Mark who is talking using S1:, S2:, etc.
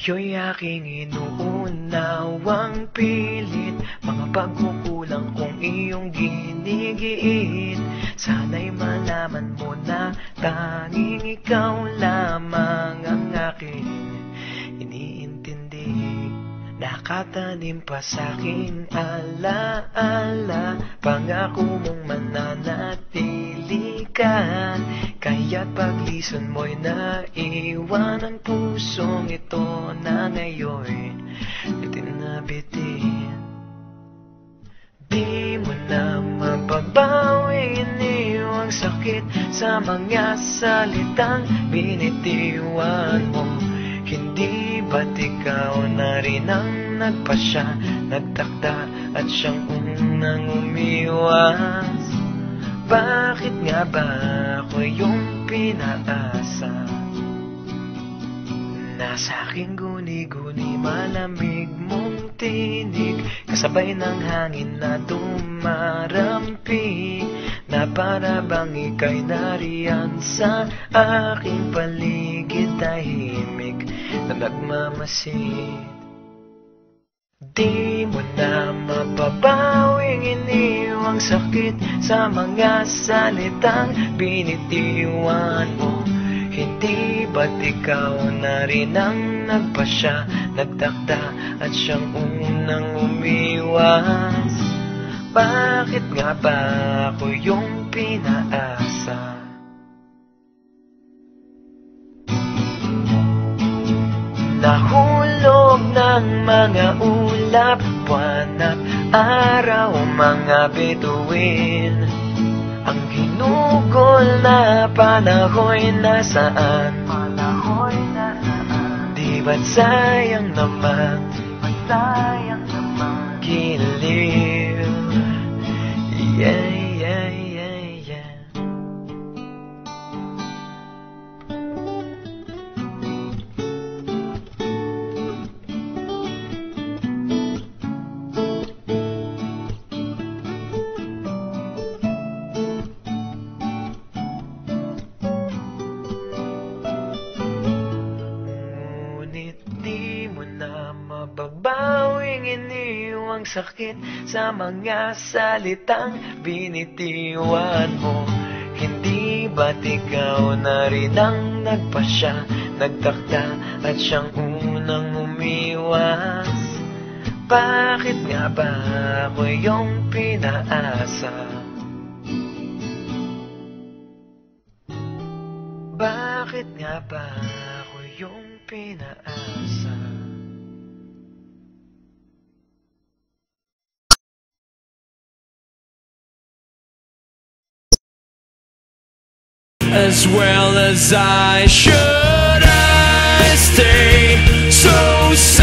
S1: Sa'yo'y aking inuunawang pilit mga pagkukulang kong iyong ginigiit. Sana'y malaman mo na tanging ikaw lamang ang aking iniintindi. Nakatanim pa sa'king alaala, pangako mong mananatili ka. Kaya't paglison mo'y naiwan ang pusong ito na ngayon bitin na bitin. Di mo na mababawi iniwang sakit sa mga salitang binitiwan mo. Hindi ba't ikaw na rin ang nagpasya, nagtakda at siyang unang umiwas? Bakit nga ba ako yung pinaasa? Nasa aking guni-guni malamig mong tinig, kasabay ng hangin na dumarampi, na para bang ika'y nariyan sa aking paligid, tahimik na nagmamasid. Di mo na mapapawing iniwang sakit sa mga salitang binitiwan mo. Hindi ba't ikaw na rin ang nagpasya, nagtakda at siyang unang umiwas? Bakit nga ba ako yung pinaasa? Nahulog ng mga ulap, buwan at araw, mga bituin. Ang ginugol na panahoy nasaan? Di ba't sayang naman? Giliw. Yeah, yeah, yeah, yeah. Mababawing iniwang sakit sa mga salitang binitiwan mo. Hindi ba't ikaw na rin ang nagpasya, nagtakda at siyang unang umiwas? Bakit nga ba ako yung pinaasa? Bakit nga ba ako yung pinaasa?
S2: As well as I should, I stay so sad.